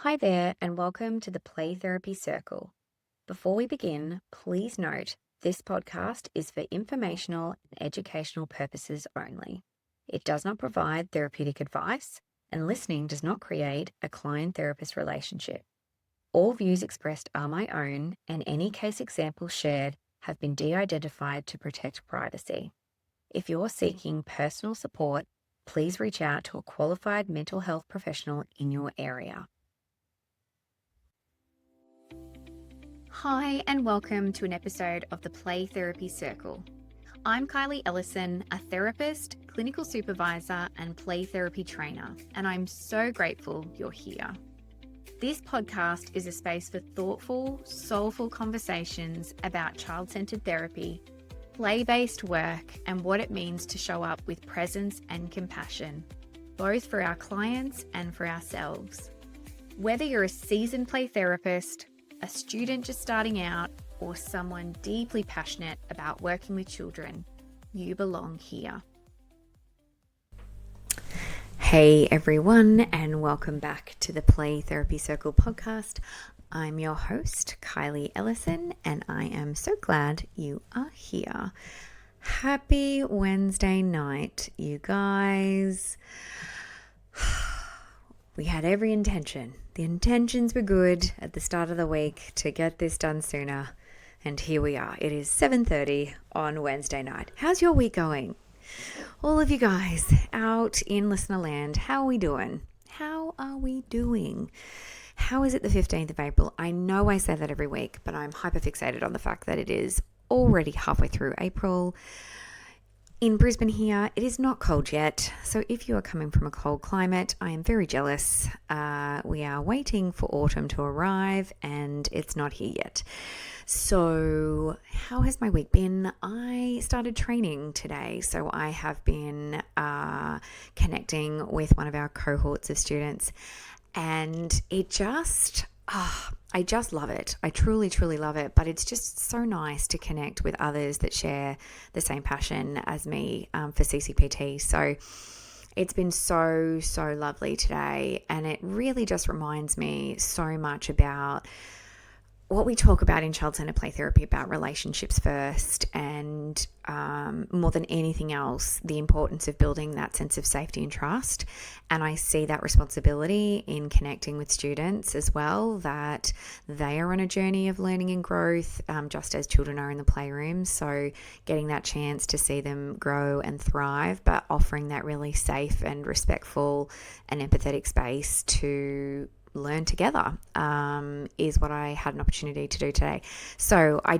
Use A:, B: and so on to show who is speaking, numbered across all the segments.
A: Hi there, and welcome to the Play Therapy Circle. Before we begin, please note this podcast is for informational and educational purposes only. It does not provide therapeutic advice, and listening does not create a client-therapist relationship. All views expressed are my own, and any case examples shared have been de-identified to protect privacy. If you're seeking personal support, please reach out to a qualified mental health professional in your area. Hi, and welcome to an episode of the Play Therapy Circle. I'm Kylie Ellison, a therapist, clinical supervisor, and play therapy trainer, and I'm so grateful you're here. This podcast is a space for thoughtful, soulful conversations about child-centered therapy, play-based work, and what it means to show up with presence and compassion, both for our clients and for ourselves. Whether you're a seasoned play therapist, a student just starting out, or someone deeply passionate about working with children, you belong here. Hey everyone, and welcome back to the Play Therapy Circle podcast. I'm your host, Kylie Ellison, and I am so glad you are here. Happy Wednesday night, you guys. We had every intention. The intentions were good at the start of the week to get this done sooner. And here we are. It is 7:30 on Wednesday night. How's your week going? All of you guys out in listener land, how are we doing? How are we doing? How is it the 15th of April? I know I say that every week, but I'm hyperfixated on the fact that it is already halfway through April. In Brisbane here, it is not cold yet, so if you are coming from a cold climate, I am very jealous. We are waiting for autumn to arrive, and it's not here yet. So how has my week been? I started training today, so I have been connecting with one of our cohorts of students, and it just... I just love it. I truly, truly love it. But it's just so nice to connect with others that share the same passion as me for CCPT. So it's been so, so lovely today. And it really just reminds me so much about what we talk about in child-centered play therapy, about relationships first, and more than anything else, the importance of building that sense of safety and trust. And I see that responsibility in connecting with students as well, that they are on a journey of learning and growth, just as children are in the playroom. So getting that chance to see them grow and thrive, but offering that really safe and respectful and empathetic space to learn together is what I had an opportunity to do today. So I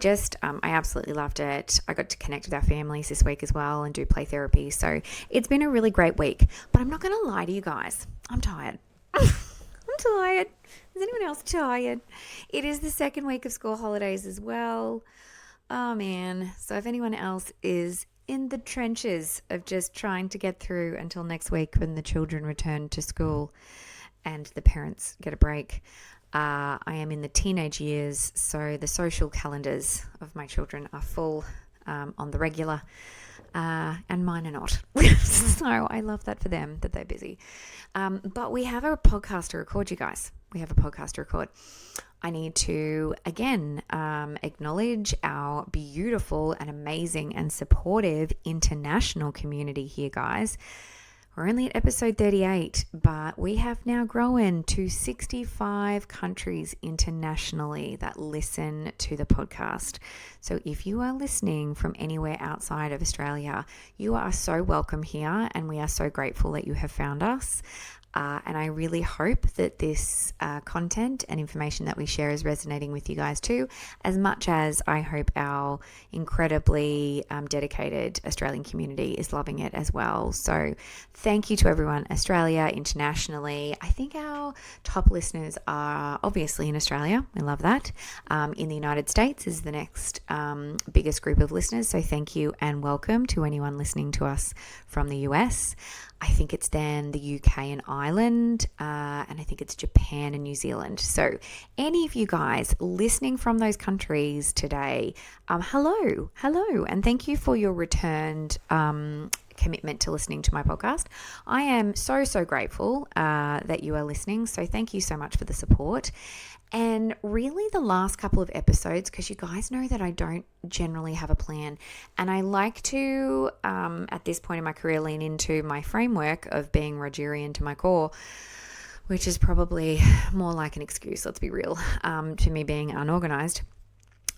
A: absolutely loved it. I got to connect with our families this week as well and do play therapy. So it's been a really great week, but I'm not going to lie to you guys. I'm tired. I'm tired. Is anyone else tired? It is the second week of school holidays as well. Oh man. So if anyone else is in the trenches of just trying to get through until next week when the children return to school and the parents get a break. I am in the teenage years, so the social calendars of my children are full on the regular, and mine are not. So I love that for them, that they're busy. But we have a podcast to record, you guys. We have a podcast to record. I need to, again, acknowledge our beautiful and amazing and supportive international community here, guys. We're only at episode 38, but we have now grown to 65 countries internationally that listen to the podcast. So if you are listening from anywhere outside of Australia, you are so welcome here, and we are so grateful that you have found us. And I really hope that this content and information that we share is resonating with you guys too, as much as I hope our incredibly dedicated Australian community is loving it as well. So thank you to everyone, Australia, internationally. I think our top listeners are obviously in Australia. We love that. In the United States is the next biggest group of listeners. So thank you and welcome to anyone listening to us from the US. I think it's then the UK and Ireland, and I think it's Japan and New Zealand. So any of you guys listening from those countries today, hello, and thank you for your returned commitment to listening to my podcast. I am so grateful that you are listening. So thank you so much for the support. And really the last couple of episodes, because you guys know that I don't generally have a plan, and I like to, at this point in my career, lean into my framework of being Rogerian to my core, which is probably more like an excuse, let's be real, to me being unorganized.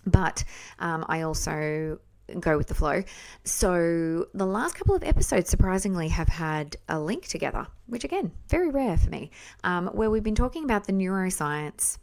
A: But I also go with the flow. So the last couple of episodes surprisingly have had a link together, which again, very rare for me, where we've been talking about the neuroscience,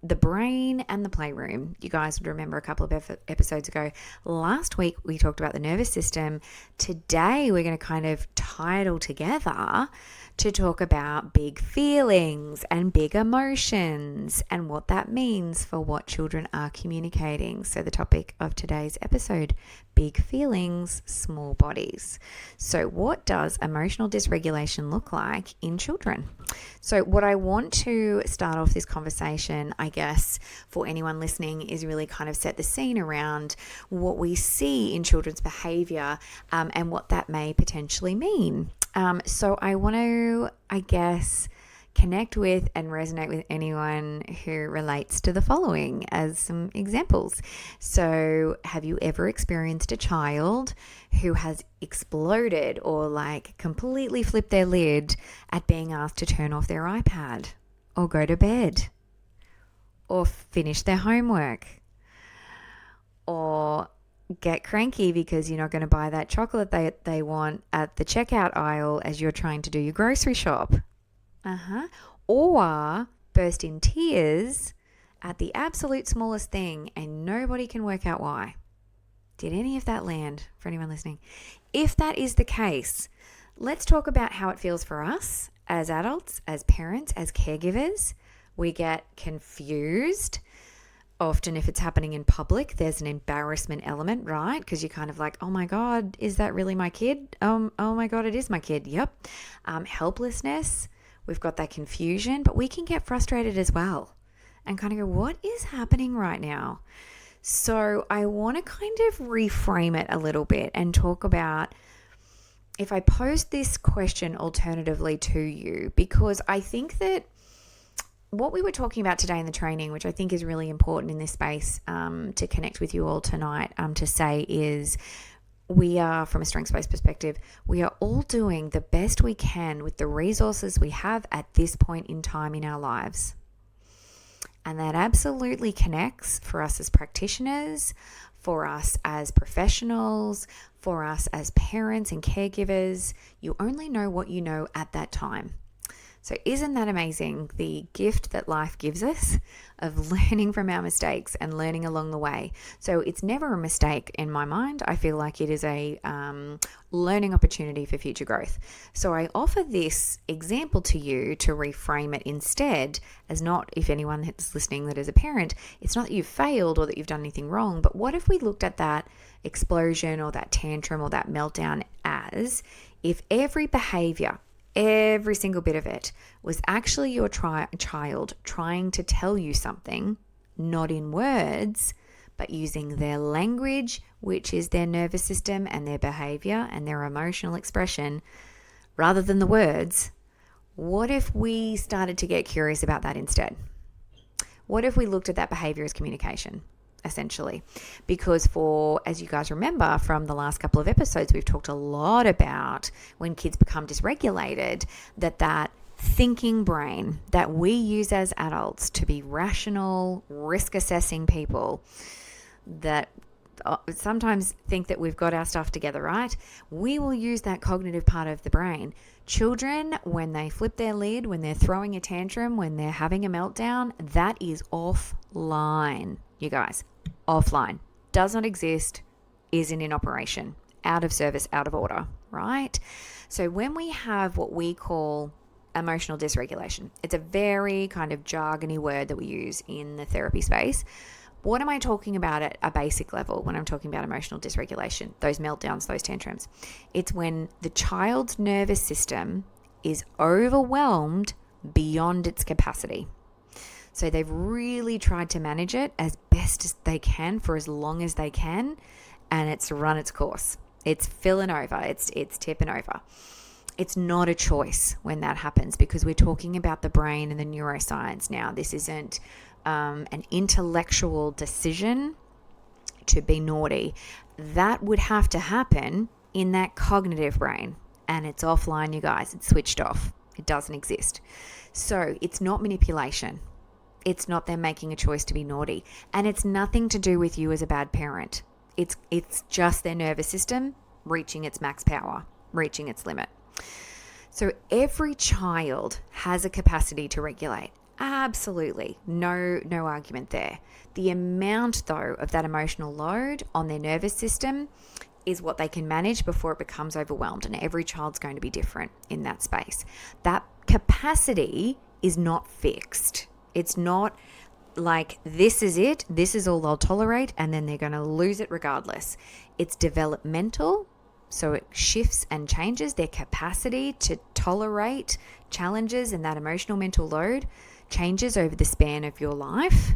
A: the brain and the playroom. You guys would remember a couple of episodes ago. Last week we talked about the nervous system. Today we're going to kind of tie it all together to talk about big feelings and big emotions and what that means for what children are communicating. So the topic of today's episode, big feelings, small bodies. So what does emotional dysregulation look like in children? So what I want to start off this conversation, I guess, for anyone listening, is really kind of set the scene around what we see in children's behavior and what that may potentially mean. So I want to, I guess, connect with and resonate with anyone who relates to the following as some examples. So have you ever experienced a child who has exploded or completely flipped their lid at being asked to turn off their iPad or go to bed or finish their homework or get cranky because you're not going to buy that chocolate they want at the checkout aisle as you're trying to do your grocery shop? Or burst in tears at the absolute smallest thing and nobody can work out why. Did any of that land for anyone listening? If that is the case, let's talk about how it feels for us as adults, as parents, as caregivers. We get confused. Often if it's happening in public, there's an embarrassment element, right? Because you're kind of like, oh my God, is that really my kid? Oh my God, it is my kid. Yep. Helplessness. We've got that confusion, but we can get frustrated as well and kind of go, what is happening right now? So I want to kind of reframe it a little bit and talk about, if I pose this question alternatively to you, because I think that what we were talking about today in the training, which I think is really important in this space to connect with you all tonight, to say is, we are, from a strengths-based perspective, we are all doing the best we can with the resources we have at this point in time in our lives. And that absolutely connects for us as practitioners, for us as professionals, for us as parents and caregivers. You only know what you know at that time. So isn't that amazing, the gift that life gives us of learning from our mistakes and learning along the way? So it's never a mistake in my mind. I feel like it is a learning opportunity for future growth. So I offer this example to you to reframe it instead as not, if anyone that's listening that is a parent, it's not that you've failed or that you've done anything wrong, but what if we looked at that explosion or that tantrum or that meltdown as if every behavior, every single bit of it, was actually your child trying to tell you something, not in words, but using their language, which is their nervous system and their behavior and their emotional expression, rather than the words. What if we started to get curious about that instead? What if we looked at that behavior as communication? Essentially, because as you guys remember from the last couple of episodes, we've talked a lot about when kids become dysregulated, that thinking brain that we use as adults to be rational, risk assessing people that sometimes think that we've got our stuff together, right? We will use that cognitive part of the brain. Children, when they flip their lid, when they're throwing a tantrum, when they're having a meltdown, that is offline. You guys, offline, does not exist, isn't in operation, out of service, out of order, right? So when we have what we call emotional dysregulation, it's a very kind of jargony word that we use in the therapy space. What am I talking about at a basic level when I'm talking about emotional dysregulation, those meltdowns, those tantrums? It's when the child's nervous system is overwhelmed beyond its capacity. So they've really tried to manage it as best as they can for as long as they can, and it's run its course. It's filling over. It's tipping over. It's not a choice when that happens, because we're talking about the brain and the neuroscience now. This isn't an intellectual decision to be naughty. That would have to happen in that cognitive brain, and it's offline, you guys. It's switched off. It doesn't exist. So it's not manipulation. It's not them making a choice to be naughty, and it's nothing to do with you as a bad parent. It's just their nervous system reaching its max power, reaching its limit. So every child has a capacity to regulate. Absolutely. No argument there. The amount, though, of that emotional load on their nervous system is what they can manage before it becomes overwhelmed. And every child's going to be different in that space. That capacity is not fixed. It's not like this is it, this is all they'll tolerate, and then they're going to lose it regardless. It's developmental. So it shifts and changes. Their capacity to tolerate challenges and that emotional mental load changes over the span of your life.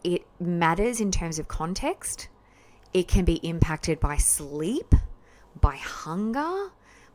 A: It matters in terms of context. It can be impacted by sleep, by hunger,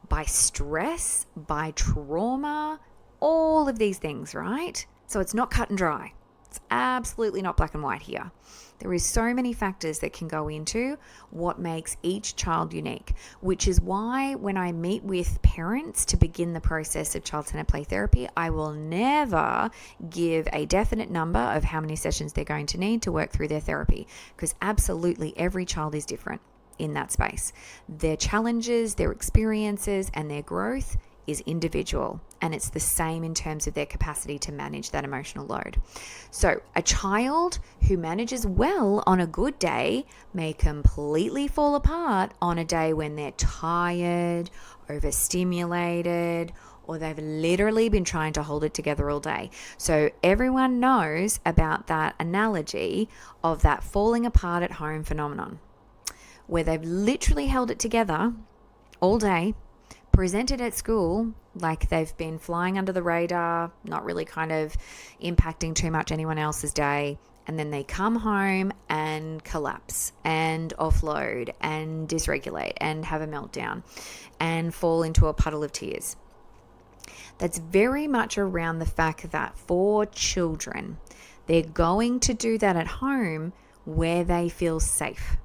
A: by stress, by trauma, all of these things, right? So it's not cut and dry. It's absolutely not black and white here. There is so many factors that can go into what makes each child unique, which is why when I meet with parents to begin the process of child-centered play therapy, I will never give a definite number of how many sessions they're going to need to work through their therapy, because absolutely every child is different in that space. Their challenges, their experiences, and their growth is individual, and it's the same in terms of their capacity to manage that emotional load. So a child who manages well on a good day may completely fall apart on a day when they're tired, overstimulated, or they've literally been trying to hold it together all day. So everyone knows about that analogy of that falling apart at home phenomenon, where they've literally held it together all day, presented at school like they've been flying under the radar, not really kind of impacting too much anyone else's day, and then they come home and collapse and offload and dysregulate and have a meltdown and fall into a puddle of tears. That's very much around the fact that for children, they're going to do that at home where they feel safe.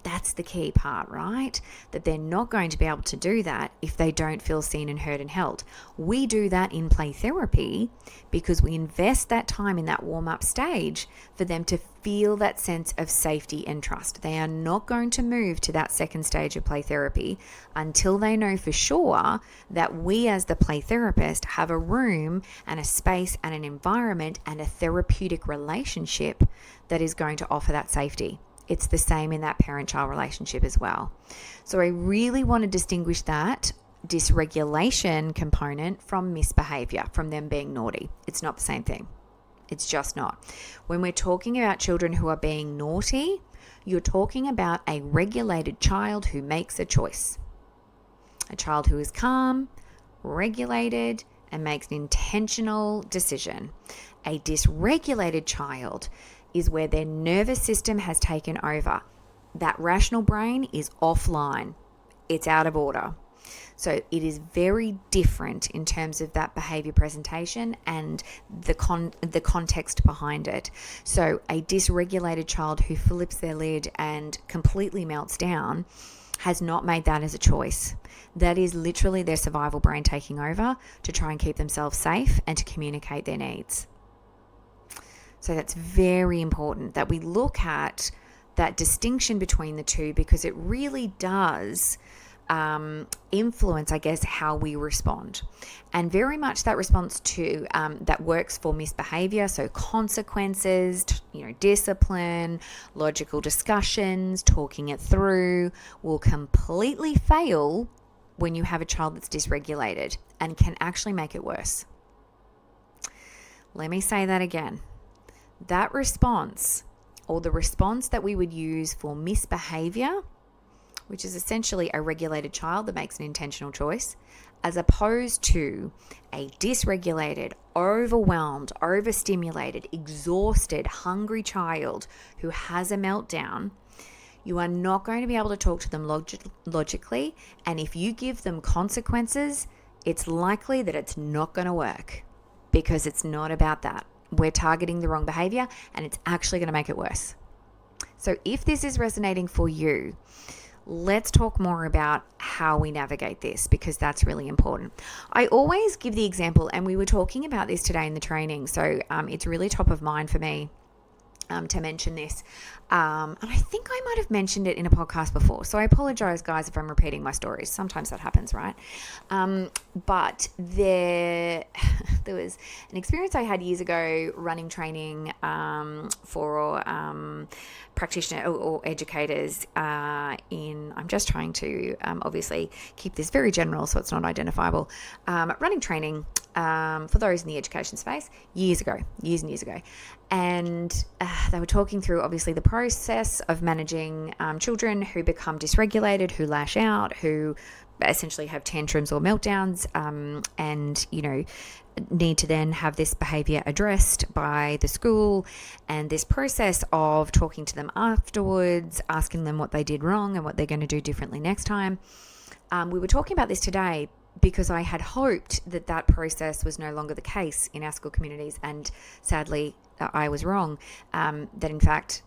A: That's the key part, right? That they're not going to be able to do that if they don't feel seen and heard and held. We do that in play therapy because we invest that time in that warm-up stage for them to feel that sense of safety and trust. They are not going to move to that second stage of play therapy until they know for sure that we as the play therapist have a room and a space and an environment and a therapeutic relationship that is going to offer that safety. It's the same in that parent-child relationship as well. So I really want to distinguish that dysregulation component from misbehavior, from them being naughty. It's not the same thing. It's just not. When we're talking about children who are being naughty, you're talking about a regulated child who makes a choice. A child who is calm, regulated, and makes an intentional decision. A dysregulated child is where their nervous system has taken over. That rational brain is offline. It's out of order. So it is very different in terms of that behavior presentation and the context behind it. So a dysregulated child who flips their lid and completely melts down has not made that as a choice. That is literally their survival brain taking over to try and keep themselves safe and to communicate their needs. So that's very important that we look at that distinction between the two, because it really does influence, I guess, how we respond. And very much that response to that works for misbehavior, so consequences, discipline, logical discussions, talking it through, will completely fail when you have a child that's dysregulated and can actually make it worse. Let me say that again. That response, or the response that we would use for misbehavior, which is essentially a regulated child that makes an intentional choice, as opposed to a dysregulated, overwhelmed, overstimulated, exhausted, hungry child who has a meltdown, You are not going to be able to talk to them logically. And if you give them consequences, it's likely that it's not going to work, because it's not about that. We're targeting the wrong behavior, and it's actually going to make it worse. So if this is resonating for you, let's talk more about how we navigate this, because that's really important. I always give the example, and we were talking about this today in the training, so it's really top of mind for me to mention this. And I think I might have mentioned it in a podcast before, so I apologize, guys, if I'm repeating my stories. Sometimes that happens, right? But there was an experience I had years ago running training for practitioner or educators I'm just trying to obviously keep this very general so it's not identifiable, running training for those in the education space years and years ago. And they were talking through, obviously, the process of managing children who become dysregulated, who lash out, who essentially have tantrums or meltdowns, and, need to then have this behavior addressed by the school, and this process of talking to them afterwards, asking them what they did wrong and what they're going to do differently next time. We were talking about this today because I had hoped that process was no longer the case in our school communities, and sadly I was wrong. That in fact,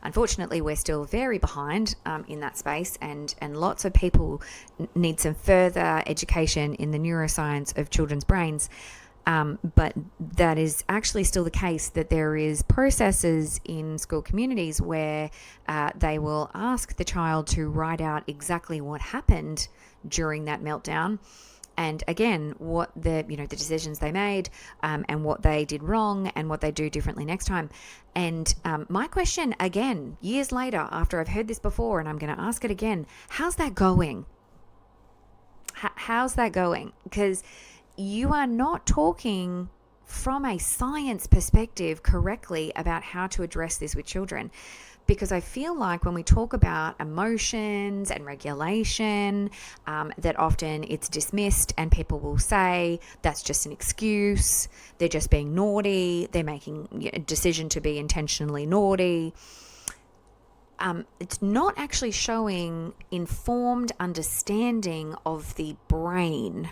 A: unfortunately, we're still very behind in that space, and lots of people need some further education in the neuroscience of children's brains. But that is actually still the case, that there is processes in school communities where they will ask the child to write out exactly what happened during that meltdown, and again, what the decisions they made, and what they did wrong, and what they do differently next time. And my question, again, years later, after I've heard this before, and I'm going to ask it again, how's that going? How's that going? Because you are not talking from a science perspective correctly about how to address this with children. Because I feel like when we talk about emotions and regulation, that often it's dismissed, and people will say that's just an excuse. They're just being naughty. They're making a decision to be intentionally naughty. It's not actually showing informed understanding of the brain.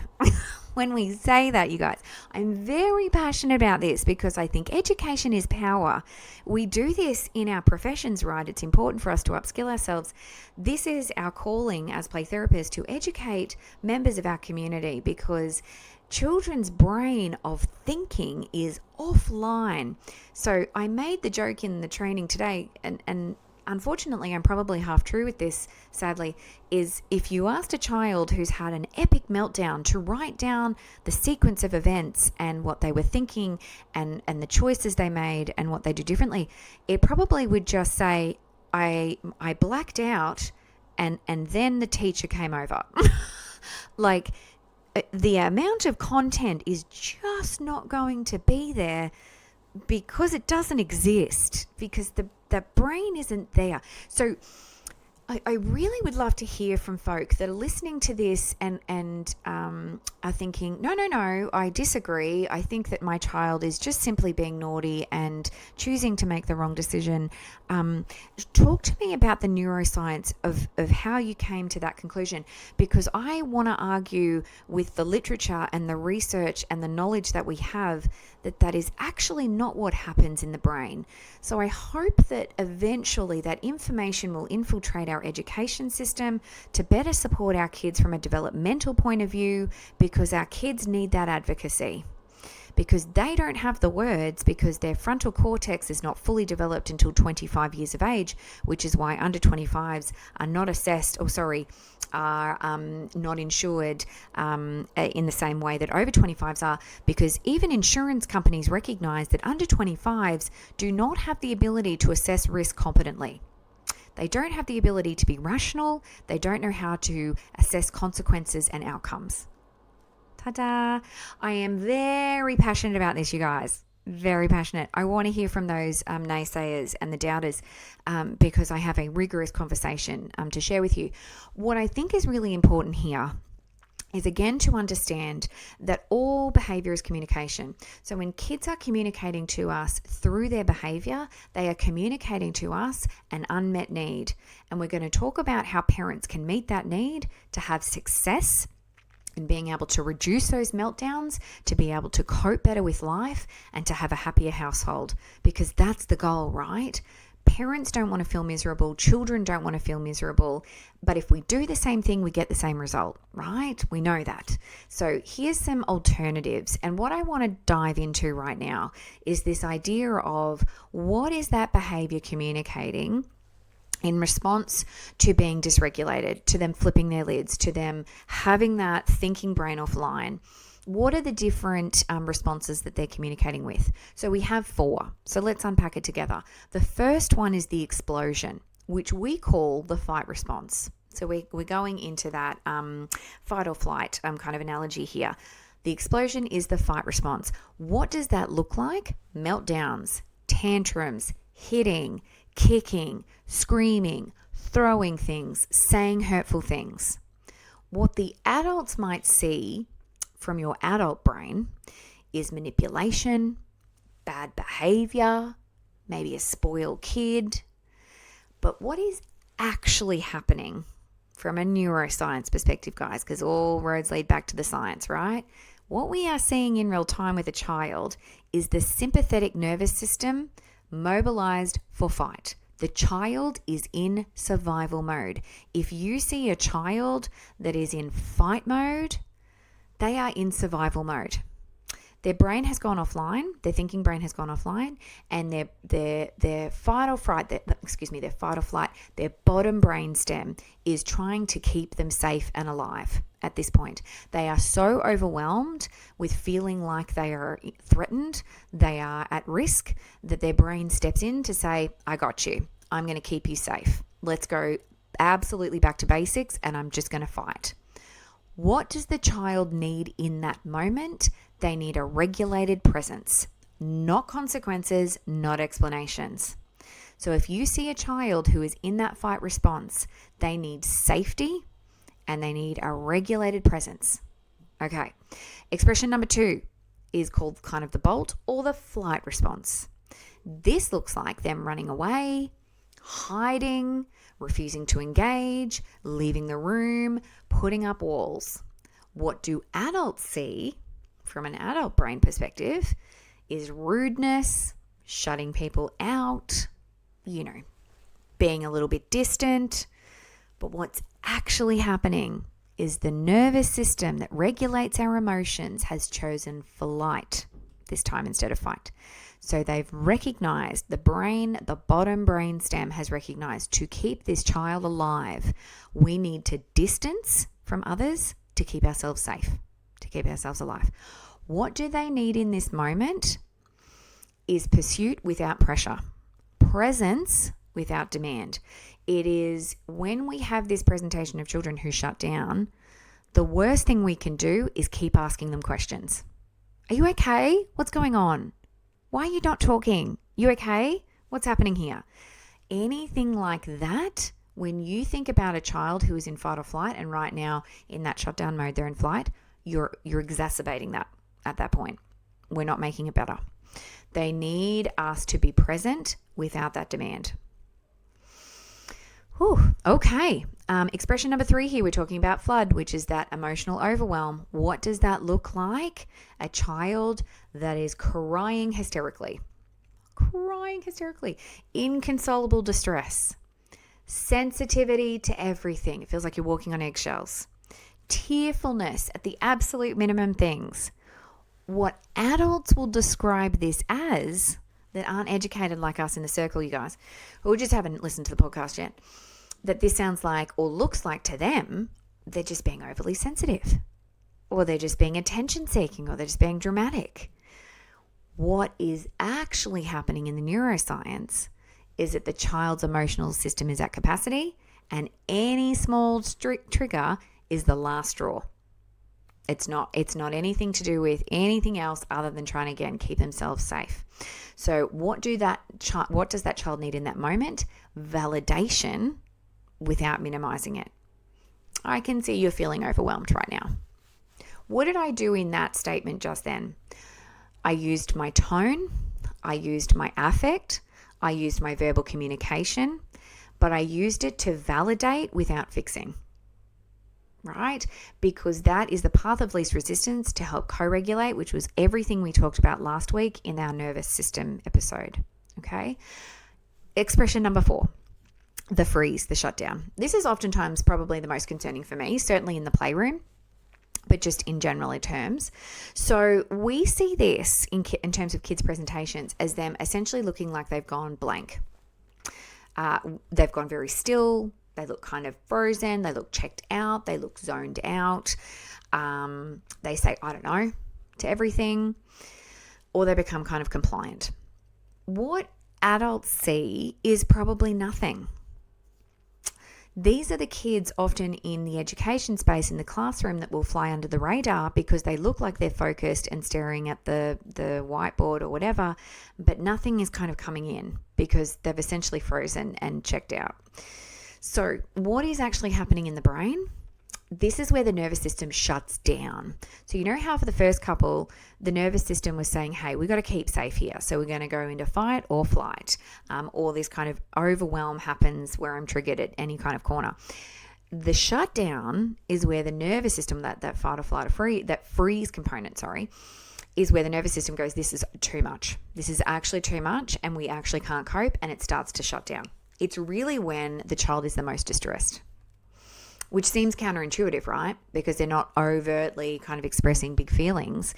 A: When we say that, you guys, I'm very passionate about this because I think education is power. We do this in our professions, right? It's important for us to upskill ourselves. This is our calling as play therapists, to educate members of our community, because children's brain of thinking is offline. So I made the joke in the training today, and unfortunately, I'm probably half true with this, sadly, is if you asked a child who's had an epic meltdown to write down the sequence of events and what they were thinking and the choices they made and what they do differently, it probably would just say, I blacked out and then the teacher came over. Like, the amount of content is just not going to be there because it doesn't exist, because the brain isn't there. So I really would love to hear from folk that are listening to this and are thinking, no, I disagree. I think that my child is just simply being naughty and choosing to make the wrong decision. Talk to me about the neuroscience of how you came to that conclusion, because I want to argue with the literature and the research and the knowledge that we have that is actually not what happens in the brain. So I hope that eventually that information will infiltrate our education system to better support our kids from a developmental point of view, because our kids need that advocacy. Because they don't have the words, because their frontal cortex is not fully developed until 25 years of age, which is why under 25s are not assessed, are not insured in the same way that over 25s are, because even insurance companies recognize that under 25s do not have the ability to assess risk competently. They don't have the ability to be rational. They don't know how to assess consequences and outcomes. Ta-da! I am very passionate about this, you guys. Very passionate. I want to hear from those naysayers and the doubters, because I have a rigorous conversation to share with you. What I think is really important here is again to understand that all behavior is communication. So when kids are communicating to us through their behavior, they are communicating to us an unmet need. And we're going to talk about how parents can meet that need to have success in being able to reduce those meltdowns, to be able to cope better with life, and to have a happier household, because that's the goal, right? Parents don't want to feel miserable. Children don't want to feel miserable. But if we do the same thing, we get the same result, right? We know that. So here's some alternatives. And what I want to dive into right now is this idea of what is that behavior communicating in response to being dysregulated, to them flipping their lids, to them having that thinking brain offline. What are the different responses that they're communicating with? So we have 4. So let's unpack it together. The first one is the explosion, which we call the fight response. So we're going into that fight or flight kind of analogy here. The explosion is the fight response. What does that look like? Meltdowns, tantrums, hitting, kicking, screaming, throwing things, saying hurtful things. What the adults might see from your adult brain is manipulation, bad behavior, maybe a spoiled kid. But what is actually happening from a neuroscience perspective, guys, because all roads lead back to the science, right? What we are seeing in real time with a child is the sympathetic nervous system mobilized for fight. The child is in survival mode. If you see a child that is in fight mode, they are in survival mode. Their brain has gone offline, their thinking brain has gone offline, and their fight or flight, their bottom brain stem is trying to keep them safe and alive at this point. They are so overwhelmed with feeling like they are threatened, they are at risk, that their brain steps in to say, I got you. I'm going to keep you safe. Let's go absolutely back to basics, and I'm just going to fight. What does the child need in that moment? They need a regulated presence, not consequences, not explanations. So if you see a child who is in that fight response, they need safety and they need a regulated presence. Okay. Expression number 2 is called kind of the bolt or the flight response. This looks like them running away, hiding, refusing to engage, leaving the room, putting up walls. What do adults see from an adult brain perspective is rudeness, shutting people out, being a little bit distant. But what's actually happening is the nervous system that regulates our emotions has chosen flight this time instead of fight. So they've recognized, the bottom brain stem has recognized, to keep this child alive, we need to distance from others to keep ourselves safe, to keep ourselves alive. What do they need in this moment is pursuit without pressure, presence without demand. It is when we have this presentation of children who shut down, the worst thing we can do is keep asking them questions. Are you okay? What's going on? Why are you not talking? You okay? What's happening here? Anything like that, when you think about a child who is in fight or flight, and right now in that shutdown mode, they're in flight, you're exacerbating that at that point. We're not making it better. They need us to be present without that demand. Whew, okay. Expression number 3 here, we're talking about flood, which is that emotional overwhelm. What does that look like? A child that is crying hysterically, inconsolable distress, sensitivity to everything. It feels like you're walking on eggshells, tearfulness at the absolute minimum things. What adults will describe this as, that aren't educated like us in the circle, you guys, who just haven't listened to the podcast yet, that this sounds like or looks like to them, they're just being overly sensitive, or they're just being attention seeking, or they're just being dramatic. What is actually happening in the neuroscience is that the child's emotional system is at capacity, and any small trigger is the last straw. It's not anything to do with anything else other than trying to, again, keep themselves safe. So what does that child need in that moment? Validation without minimizing it. I can see you're feeling overwhelmed right now. What did I do in that statement just then? I used my tone, I used my affect, I used my verbal communication, but I used it to validate without fixing, right? Because that is the path of least resistance to help co-regulate, which was everything we talked about last week in our nervous system episode, okay? Expression number 4, the freeze, the shutdown. This is oftentimes probably the most concerning for me, certainly in the playroom, but just in general terms. So we see this in terms of kids' presentations as them essentially looking like they've gone blank. They've gone very still. They look kind of frozen. They look checked out. They look zoned out. They say, I don't know, to everything, or they become kind of compliant. What adults see is probably nothing. These are the kids often in the education space in the classroom that will fly under the radar because they look like they're focused and staring at the whiteboard or whatever, but nothing is kind of coming in because they've essentially frozen and checked out. So what is actually happening in the brain? This is where the nervous system shuts down. So you know how for the first couple, the nervous system was saying, hey, we got to keep safe here. So we're going to go into fight or flight, or this kind of overwhelm happens where I'm triggered at any kind of corner. The shutdown is where the nervous system, that fight or flight or that freeze component, is where the nervous system goes, this is too much. This is actually too much and we actually can't cope, and it starts to shut down. It's really when the child is the most distressed, which seems counterintuitive, right? Because they're not overtly kind of expressing big feelings.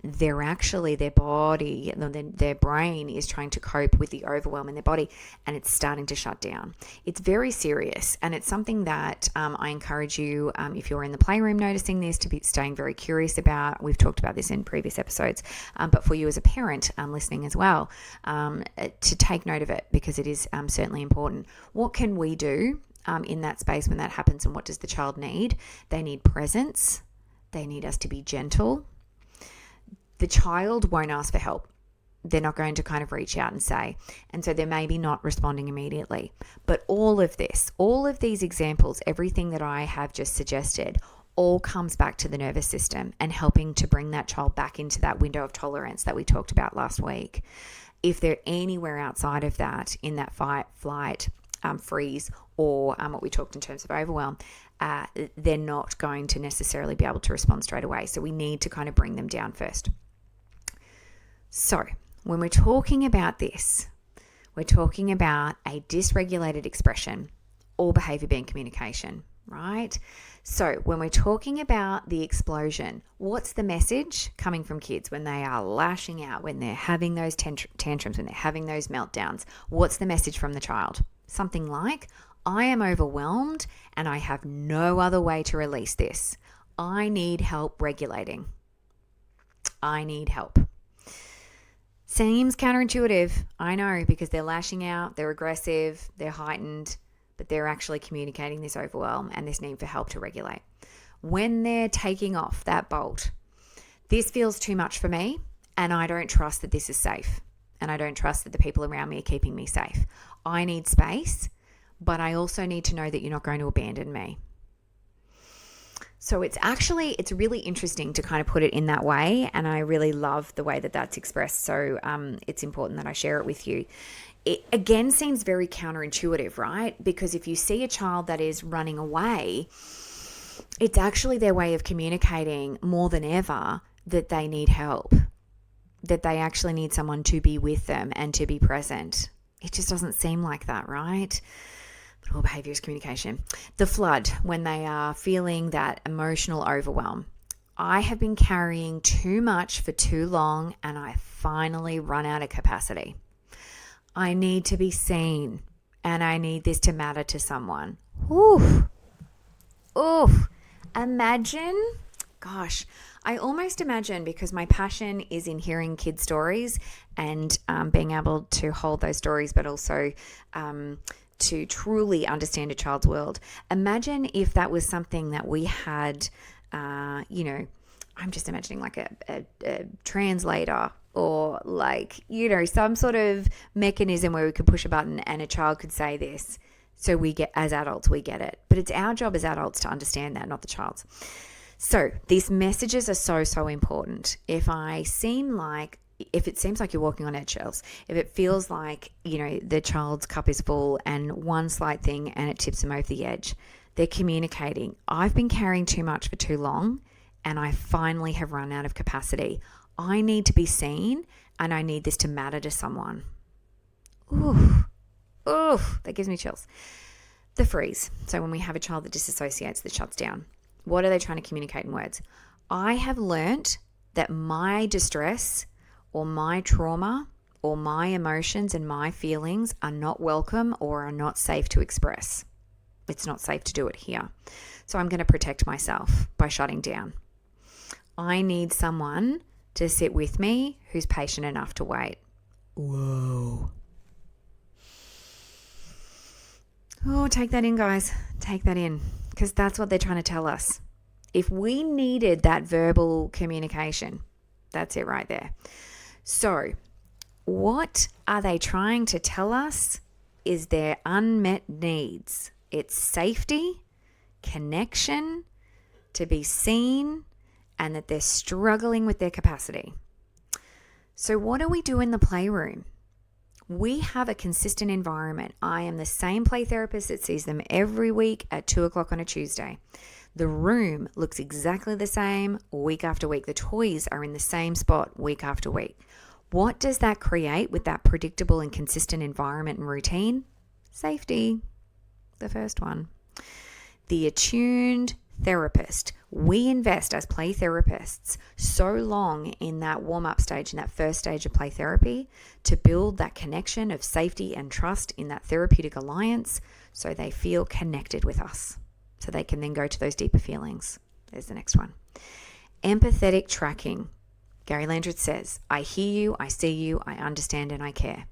A: They're actually, their body, their brain is trying to cope with the overwhelm in their body, and it's starting to shut down. It's very serious, and it's something that I encourage you, if you're in the playroom noticing this, to be staying very curious about. We've talked about this in previous episodes, but for you as a parent listening as well, to take note of it, because it is certainly important. What can we do in that space when that happens, and what does the child need? They need presence. They need us to be gentle. The child won't ask for help. They're not going to kind of reach out and say, and so they're maybe not responding immediately. But all of these examples, everything that I have just suggested, all comes back to the nervous system and helping to bring that child back into that window of tolerance that we talked about last week. If they're anywhere outside of that, in that fight, flight, freeze, or what we talked in terms of overwhelm, they're not going to necessarily be able to respond straight away. So we need to kind of bring them down first. So when we're talking about this, we're talking about a dysregulated expression or behavior being communication, right? So when we're talking about the explosion, what's the message coming from kids when they are lashing out, when they're having those tantrums, when they're having those meltdowns? What's the message from the child? Something like, I am overwhelmed and I have no other way to release this. I need help regulating. I need help. Seems counterintuitive, I know, because they're lashing out, they're aggressive, they're heightened, but they're actually communicating this overwhelm and this need for help to regulate. When they're taking off that bolt, this feels too much for me, and I don't trust that this is safe, and I don't trust that the people around me are keeping me safe. I need space, but I also need to know that you're not going to abandon me. So it's really interesting to kind of put it in that way, and I really love the way that that's expressed. So it's important that I share it with you. It again seems very counterintuitive, right? Because if you see a child that is running away, it's actually their way of communicating more than ever that they need help, that they actually need someone to be with them and to be present. It just doesn't seem like that, right? All behavior is communication. The flood, when they are feeling that emotional overwhelm. I have been carrying too much for too long and I finally run out of capacity. I need to be seen and I need this to matter to someone. Oof. Imagine, gosh, I almost imagine, because my passion is in hearing kids' stories and being able to hold those stories, but also to truly understand a child's world. Imagine if that was something that we had, I'm just imagining like a translator, or like, some sort of mechanism where we could push a button and a child could say this. So as adults, we get it. But it's our job as adults to understand that, not the child's. So these messages are so important. If it seems like you're walking on eggshells, if it feels like, the child's cup is full and one slight thing and it tips them over the edge, they're communicating, I've been carrying too much for too long and I finally have run out of capacity. I need to be seen and I need this to matter to someone. Ooh, that gives me chills. The freeze. So when we have a child that disassociates, that shuts down, what are they trying to communicate in words? I have learnt that my distress or my trauma or my emotions and my feelings are not welcome or are not safe to express. It's not safe to do it here. So I'm going to protect myself by shutting down. I need someone to sit with me who's patient enough to wait. Whoa. Oh, take that in, guys. Take that in, because that's what they're trying to tell us. If we needed that verbal communication, that's it right there. So what are they trying to tell us is their unmet needs. It's safety, connection, to be seen, and that they're struggling with their capacity. So what do we do in the playroom? We have a consistent environment. I am the same play therapist that sees them every week at 2:00 on a Tuesday. The room looks exactly the same week after week. The toys are in the same spot week after week. What does that create with that predictable and consistent environment and routine? Safety, the first one. The attuned therapist. We invest as play therapists so long in that warm-up stage, in that first stage of play therapy, to build that connection of safety and trust in that therapeutic alliance so they feel connected with us, so they can then go to those deeper feelings. There's the next one. Empathetic tracking. Gary Landreth says, I hear you, I see you, I understand, and I care.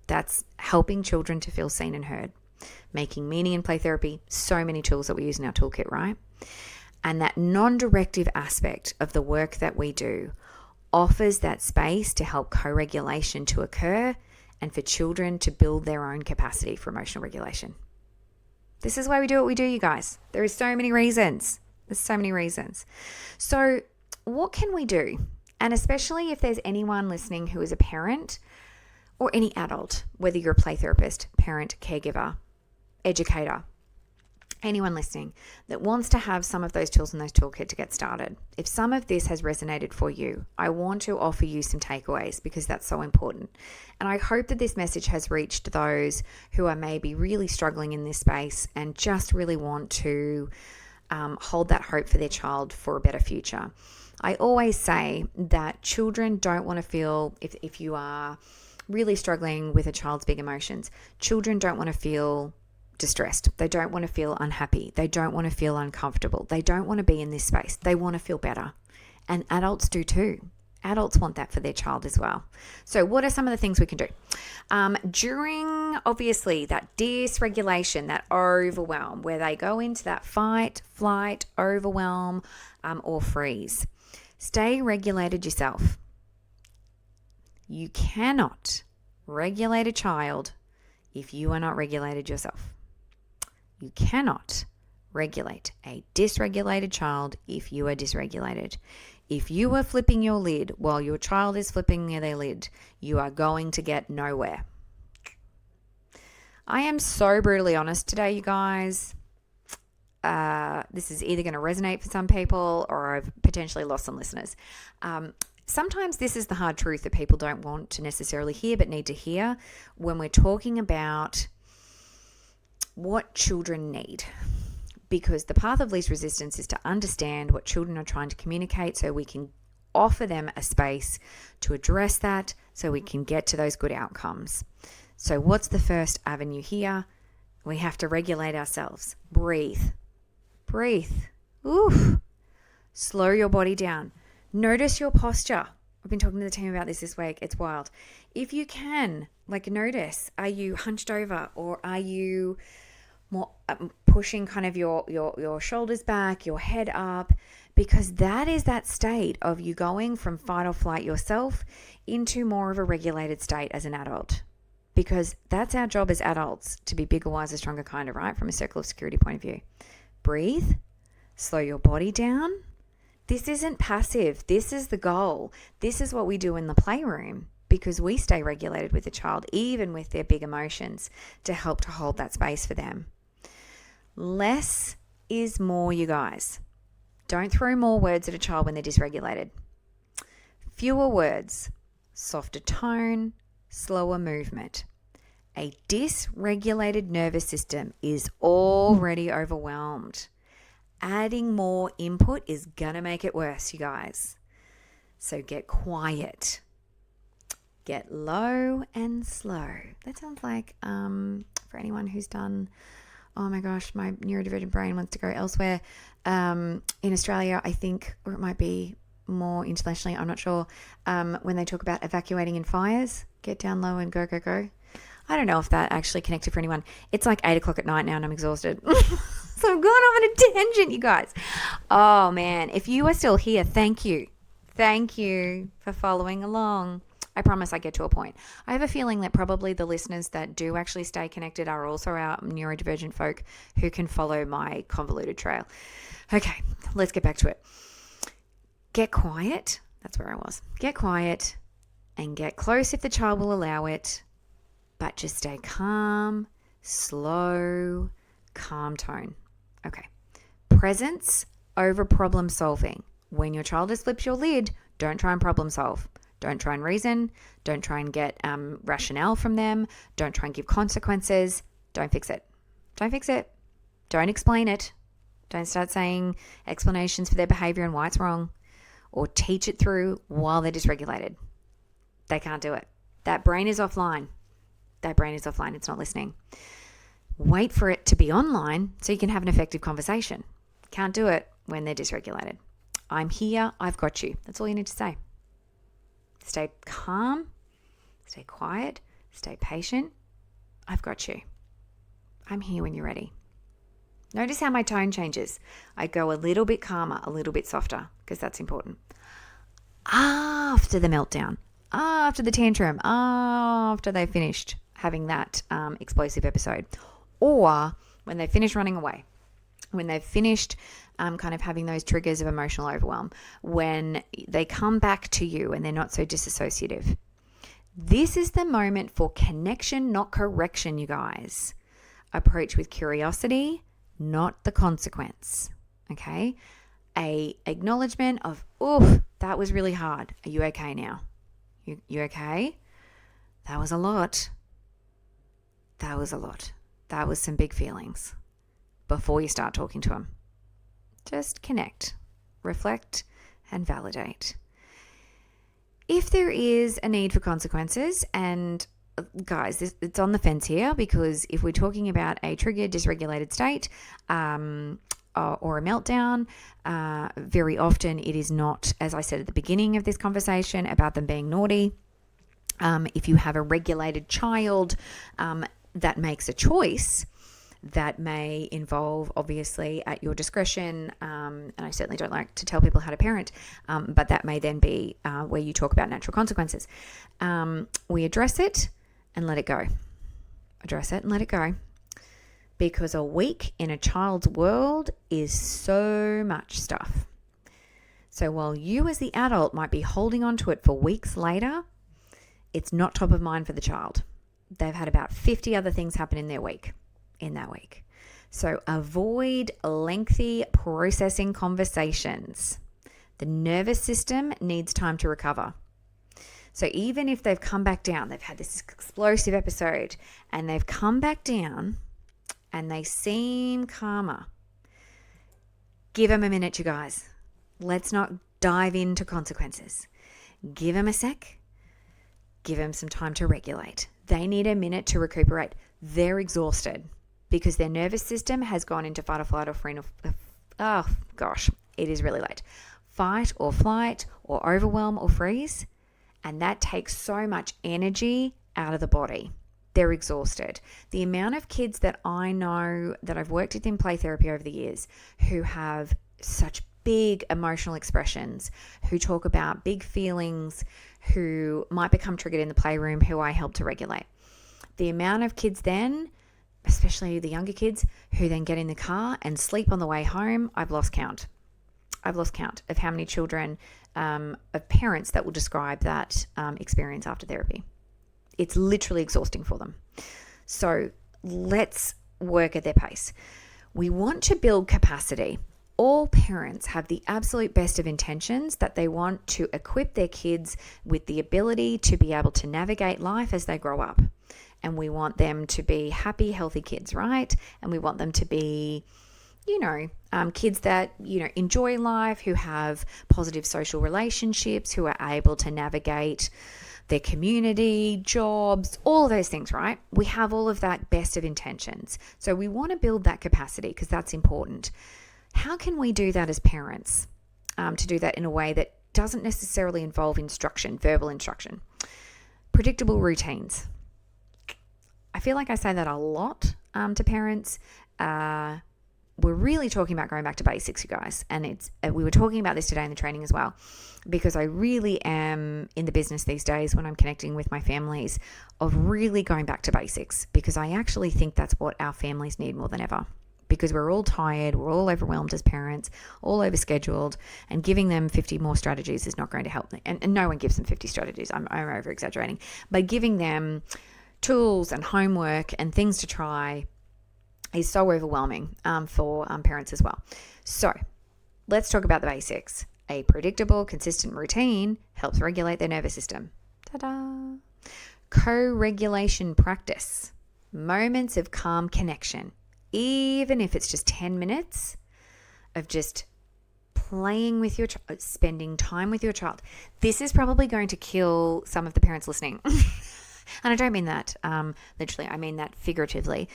A: That's helping children to feel seen and heard. Making meaning in play therapy, so many tools that we use in our toolkit, right? And that non-directive aspect of the work that we do offers that space to help co-regulation to occur and for children to build their own capacity for emotional regulation. This is why we do what we do, you guys. There are so many reasons. There's so many reasons. So what can we do? And especially if there's anyone listening who is a parent or any adult, whether you're a play therapist, parent, caregiver, educator, anyone listening that wants to have some of those tools in those toolkit to get started. If some of this has resonated for you, I want to offer you some takeaways because that's so important. And I hope that this message has reached those who are maybe really struggling in this space and just really want to hold that hope for their child for a better future. I always say that children don't want to feel, if you are really struggling with a child's big emotions, children don't want to feel distressed. They don't want to feel unhappy. They don't want to feel uncomfortable. They don't want to be in this space. They want to feel better. And adults do too. Adults want that for their child as well. So what are some of the things we can do? During, obviously, that dysregulation, that overwhelm, where they go into that fight, flight, overwhelm, or freeze, stay regulated yourself. You cannot regulate a child if you are not regulated yourself. You cannot regulate a dysregulated child if you are dysregulated. If you are flipping your lid while your child is flipping their lid, you are going to get nowhere. I am so brutally honest today, you guys. This is either going to resonate for some people or I've potentially lost some listeners. Sometimes this is the hard truth that people don't want to necessarily hear but need to hear when we're talking about what children need. Because the path of least resistance is to understand what children are trying to communicate so we can offer them a space to address that so we can get to those good outcomes. So what's the first avenue here? We have to regulate ourselves. Breathe. Oof. Slow your body down. Notice your posture. I've been talking to the team about this week. It's wild. If you can, notice, are you hunched over or are you more pushing kind of your shoulders back, your head up? Because that is that state of you going from fight or flight yourself into more of a regulated state as an adult. Because that's our job as adults, to be bigger, wiser, stronger, kinder, right? From a circle of security point of view. Breathe. Slow your body down. This isn't passive. This is the goal. This is what we do in the playroom, because we stay regulated with the child, even with their big emotions, to help to hold that space for them. Less is more, you guys. Don't throw more words at a child when they're dysregulated. Fewer words, softer tone, slower movement. A dysregulated nervous system is already overwhelmed. Adding more input is going to make it worse, you guys. So get quiet. Get low and slow. That sounds like, for anyone who's done, oh my gosh, my neurodivergent brain wants to go elsewhere. In Australia, I think, or it might be more internationally, I'm not sure, when they talk about evacuating in fires, get down low and go, go, go. I don't know if that actually connected for anyone. It's like 8 o'clock at night now and I'm exhausted. So I'm going off on a tangent, you guys. Oh man, if you are still here, thank you. Thank you for following along. I promise I get to a point. I have a feeling that probably the listeners that do actually stay connected are also our neurodivergent folk who can follow my convoluted trail. Okay, let's get back to it. Get quiet. That's where I was. Get quiet and get close if the child will allow it, but just stay calm, slow, calm tone. Okay. Presence over problem solving. When your child has flipped your lid, don't try and problem solve. Don't try and reason. Don't try and get rationale from them. Don't try and give consequences. Don't fix it. Don't fix it. Don't explain it. Don't start saying explanations for their behavior and why it's wrong, or teach it through while they're dysregulated. They can't do it. That brain is offline. That brain is offline. It's not listening. Wait for it to be online so you can have an effective conversation. Can't do it when they're dysregulated. I'm here. I've got you. That's all you need to say. Stay calm. Stay quiet. Stay patient. I've got you. I'm here when you're ready. Notice how my tone changes. I go a little bit calmer, a little bit softer, because that's important. After the meltdown, after the tantrum, after they finished having that explosive episode, or when they finish running away, when they've finished kind of having those triggers of emotional overwhelm, when they come back to you and they're not so disassociative. This is the moment for connection, not correction, you guys. Approach with curiosity, not the consequence. Okay? A acknowledgement of, oof, that was really hard. Are you okay now? You okay? That was a lot. That was a lot. That was some big feelings. Before you start talking to them, just connect, reflect, and validate. If there is a need for consequences, and guys, it's on the fence here, because if we're talking about a triggered, dysregulated state or a meltdown, very often it is not, as I said at the beginning of this conversation, about them being naughty. If you have a regulated child that makes a choice, that may involve, obviously, at your discretion, and I certainly don't like to tell people how to parent, but that may then be where you talk about natural consequences. We address it and let it go. Address it and let it go. Because a week in a child's world is so much stuff. So while you as the adult might be holding on to it for weeks later, it's not top of mind for the child. They've had about 50 other things happen in their week. In that week. So avoid lengthy processing conversations. The nervous system needs time to recover. So even if they've come back down, they've had this explosive episode and they've come back down and they seem calmer, give them a minute, you guys. Let's not dive into consequences. Give them a sec. Give them some time to regulate. They need a minute to recuperate. They're exhausted, because their nervous system has gone into fight or flight or freeze. Oh gosh, it is really late. Fight or flight or overwhelm or freeze. And that takes so much energy out of the body. They're exhausted. The amount of kids that I know that I've worked with in play therapy over the years who have such big emotional expressions, who talk about big feelings, who might become triggered in the playroom, who I help to regulate. The amount of kids then, especially the younger kids, who then get in the car and sleep on the way home, I've lost count. I've lost count of how many children, of parents that will describe that experience after therapy. It's literally exhausting for them. So let's work at their pace. We want to build capacity. All parents have the absolute best of intentions that they want to equip their kids with the ability to be able to navigate life as they grow up. And we want them to be happy, healthy kids, right? And we want them to be, kids that, enjoy life, who have positive social relationships, who are able to navigate their community, jobs, all of those things, right? We have all of that best of intentions. So we want to build that capacity because that's important. How can we do that as parents to do that in a way that doesn't necessarily involve instruction, verbal instruction? Predictable routines. I feel like I say that a lot to parents. We're really talking about going back to basics, you guys. And we were talking about this today in the training as well, because I really am in the business these days when I'm connecting with my families of really going back to basics, because I actually think that's what our families need more than ever. Because we're all tired, we're all overwhelmed as parents, all overscheduled, and giving them 50 more strategies is not going to help them. And no one gives them 50 strategies. I'm over exaggerating. But giving them tools and homework and things to try is so overwhelming for parents as well. So let's talk about the basics. A predictable, consistent routine helps regulate their nervous system. Ta-da! Co-regulation practice. Moments of calm connection. Even if it's just 10 minutes of just playing with your child, spending time with your child. This is probably going to kill some of the parents listening. And I don't mean that literally, I mean that figuratively.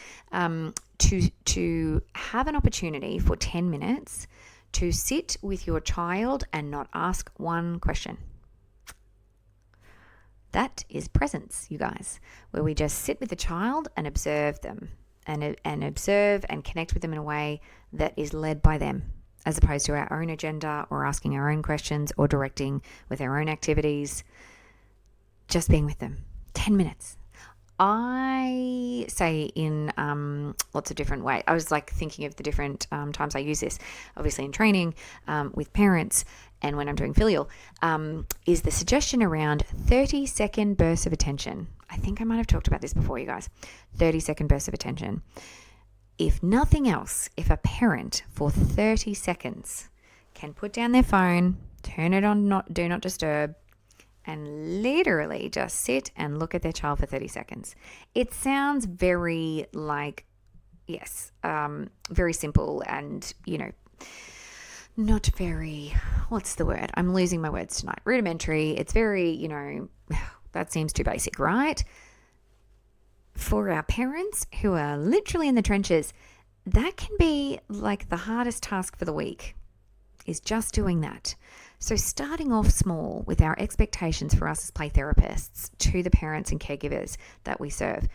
A: To have an opportunity for 10 minutes to sit with your child and not ask one question. That is presence, you guys, where we just sit with the child and observe them and observe and connect with them in a way that is led by them, as opposed to our own agenda or asking our own questions or directing with our own activities. Just being with them. 10 minutes. I say in lots of different ways. I was thinking of the different times I use this, obviously in training with parents and when I'm doing filial, is the suggestion around 30-second bursts of attention. I think I might have talked about this before, you guys. 30-second bursts of attention. If nothing else, if a parent for 30 seconds can put down their phone, turn it on, do not disturb, and literally just sit and look at their child for 30 seconds. It sounds very very simple and, not very, what's the word? I'm losing my words tonight. Rudimentary. It's very, that seems too basic, right? For our parents who are literally in the trenches, that can be the hardest task for the week, is just doing that. So starting off small with our expectations for us as play therapists to the parents and caregivers that we serve.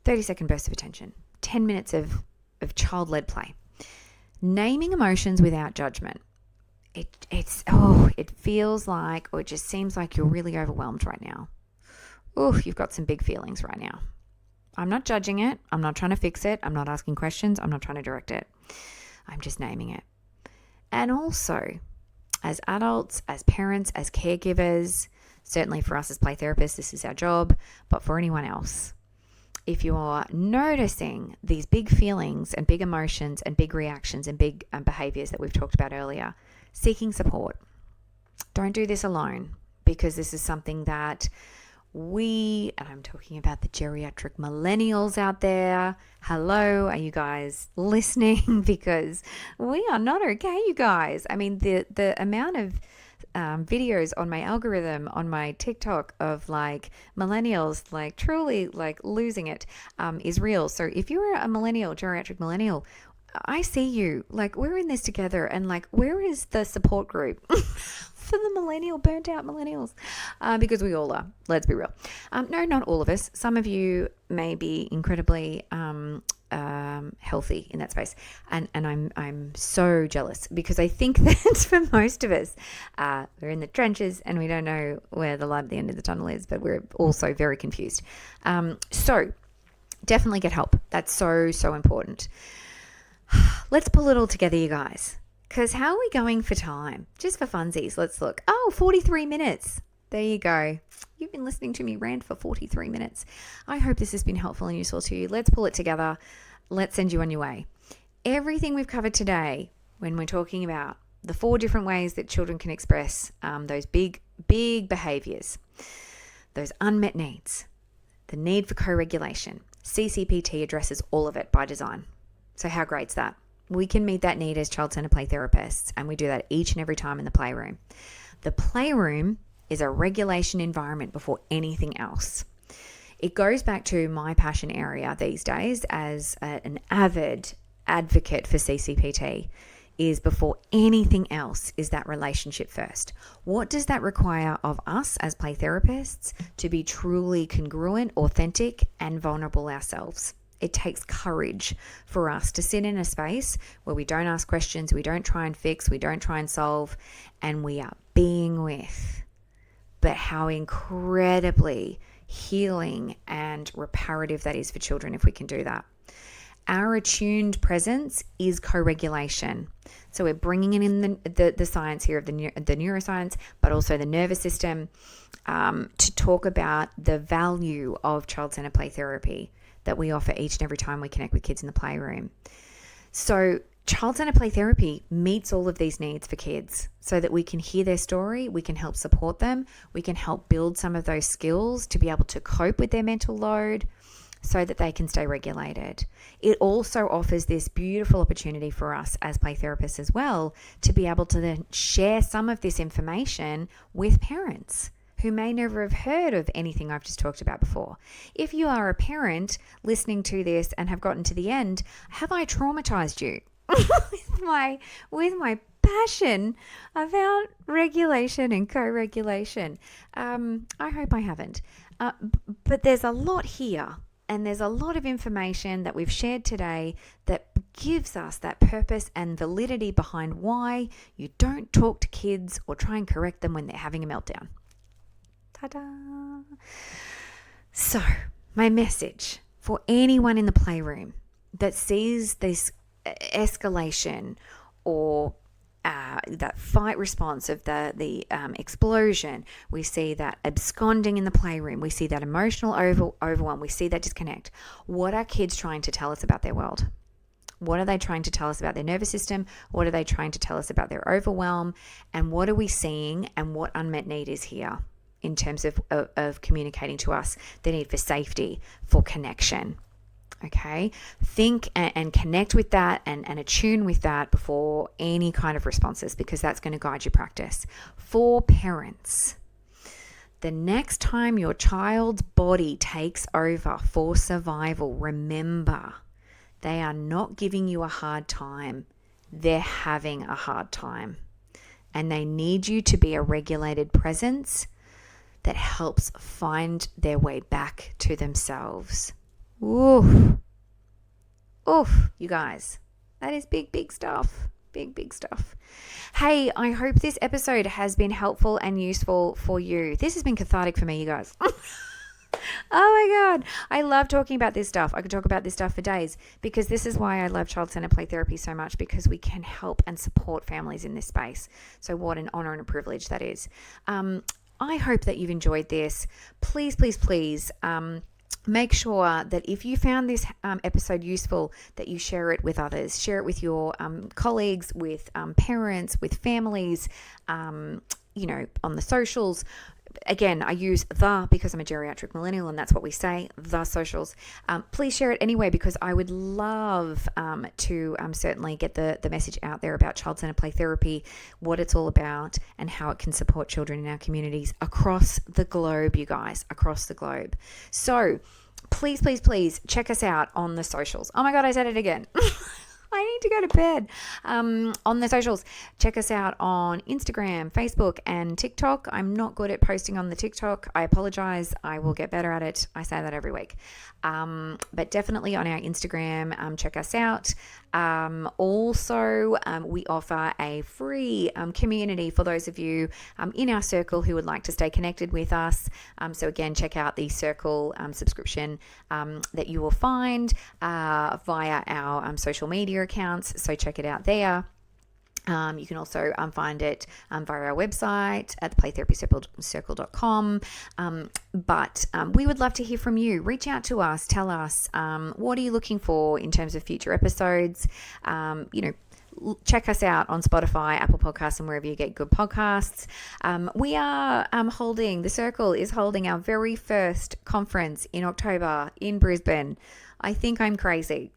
A: 30-second bursts of attention. 10 minutes of child-led play. Naming emotions without judgment. It feels like, or it just seems like you're really overwhelmed right now. You've got some big feelings right now. I'm not judging it. I'm not trying to fix it. I'm not asking questions. I'm not trying to direct it. I'm just naming it. And also, as adults, as parents, as caregivers, certainly for us as play therapists, this is our job, but for anyone else, if you're noticing these big feelings and big emotions and big reactions and big behaviors that we've talked about earlier, seeking support. Don't do this alone, because this is something that and I'm talking about the geriatric millennials out there. Hello, are you guys listening? Because we are not okay, you guys. I mean, the amount of videos on my algorithm on my TikTok of millennials truly losing it is real. So if you're a millennial, geriatric millennial, I see you. We're in this together, and where is the support group for the burnt out millennials? Because we all are. Let's be real. No, not all of us. Some of you may be incredibly healthy in that space, and I'm so jealous, because I think that for most of us, we're in the trenches and we don't know where the light at the end of the tunnel is, but we're also very confused. So definitely get help. That's so important. Let's pull it all together, you guys. Because how are we going for time? Just for funsies, let's look. Oh, 43 minutes. There you go. You've been listening to me rant for 43 minutes. I hope this has been helpful and useful to you. Let's pull it together. Let's send you on your way. Everything we've covered today, when we're talking about the 4 different ways that children can express those big behaviors, those unmet needs, the need for co-regulation, CCPT addresses all of it by design. So how great's that? We can meet that need as child-centered play therapists, and we do that each and every time in the playroom. The playroom is a regulation environment before anything else. It goes back to my passion area these days as an avid advocate for CCPT, is before anything else is that relationship first. What does that require of us as play therapists to be truly congruent, authentic, and vulnerable ourselves? It takes courage for us to sit in a space where we don't ask questions, we don't try and fix, we don't try and solve, and we are being with. But how incredibly healing and reparative that is for children if we can do that. Our attuned presence is co-regulation. So we're bringing in the science here of the neuroscience, but also the nervous system to talk about the value of child-centered play therapy that we offer each and every time we connect with kids in the playroom. So child-centered play therapy meets all of these needs for kids so that we can hear their story, we can help support them, we can help build some of those skills to be able to cope with their mental load so that they can stay regulated. It also offers this beautiful opportunity for us as play therapists as well to be able to then share some of this information with parents who may never have heard of anything I've just talked about before. If you are a parent listening to this and have gotten to the end, have I traumatized you with my passion about regulation and co-regulation? I hope I haven't. But there's a lot here, and there's a lot of information that we've shared today that gives us that purpose and validity behind why you don't talk to kids or try and correct them when they're having a meltdown. Ta-da! So, my message for anyone in the playroom that sees this escalation or that fight response of the explosion, we see that absconding in the playroom, we see that emotional overwhelm, we see that disconnect. What are kids trying to tell us about their world? What are they trying to tell us about their nervous system? What are they trying to tell us about their overwhelm? And what are we seeing, and what unmet need is here in terms of communicating to us the need for safety, for connection? Okay, think and connect with that and attune with that before any kind of responses, because that's going to guide your practice. For parents, the next time your child's body takes over for survival, remember, they are not giving you a hard time. They're having a hard time. And they need you to be a regulated presence that helps find their way back to themselves. Oof, you guys, that is big stuff. Big stuff. Hey, I hope this episode has been helpful and useful for you. This has been cathartic for me, you guys. Oh my God. I love talking about this stuff. I could talk about this stuff for days, because this is why I love child-centered play therapy so much, because we can help and support families in this space. So what an honor and a privilege that is. I hope that you've enjoyed this. Please, make sure that if you found this episode useful, that you share it with others. Share it with your colleagues, with parents, with families, on the socials. Again, I use the because I'm a geriatric millennial, and that's what we say, the socials. Please share it anyway, because I would love to certainly get the message out there about child-centered play therapy, what it's all about, and how it can support children in our communities across the globe, you guys, across the globe. So please check us out on the socials. Oh my God, I said it again. I need to go to bed. On the socials, check us out on Instagram, Facebook, and TikTok. I'm not good at posting on the TikTok. I apologize. I will get better at it. I say that every week. But definitely on our Instagram, check us out. Also, we offer a free community for those of you in our circle who would like to stay connected with us. So again, check out the circle subscription that you will find via our social media accounts. So check it out there. You can also find it via our website at theplaytherapycircle.com. But we would love to hear from you. Reach out to us. Tell us, what are you looking for in terms of future episodes? Check us out on Spotify, Apple Podcasts, and wherever you get good podcasts. We are the Circle is holding our very first conference in October in Brisbane. I think I'm crazy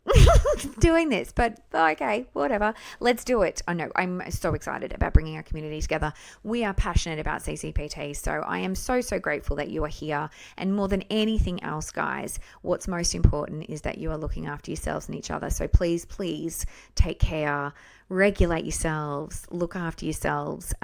A: doing this, but okay, whatever. Let's do it. I know I'm so excited about bringing our community together. We are passionate about CCPT, so I am so grateful that you are here. And more than anything else, guys, what's most important is that you are looking after yourselves and each other. So please take care, regulate yourselves, look after yourselves.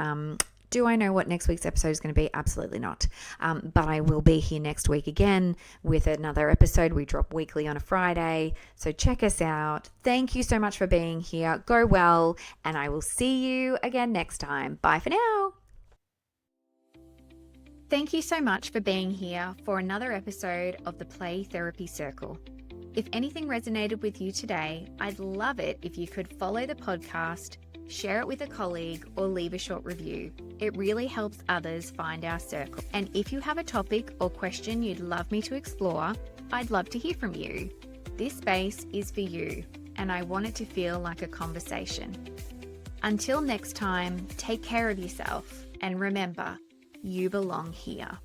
A: Do I know what next week's episode is going to be? Absolutely not. But I will be here next week again with another episode. We drop weekly on a Friday. So check us out. Thank you so much for being here. Go well, and I will see you again next time. Bye for now. Thank you so much for being here for another episode of the Play Therapy Circle. If anything resonated with you today, I'd love it if you could follow the podcast, share it with a colleague, or leave a short review. It really helps others find our circle. And if you have a topic or question you'd love me to explore, I'd love to hear from you. This space is for you, and I want it to feel like a conversation. Until next time, take care of yourself, and remember, you belong here.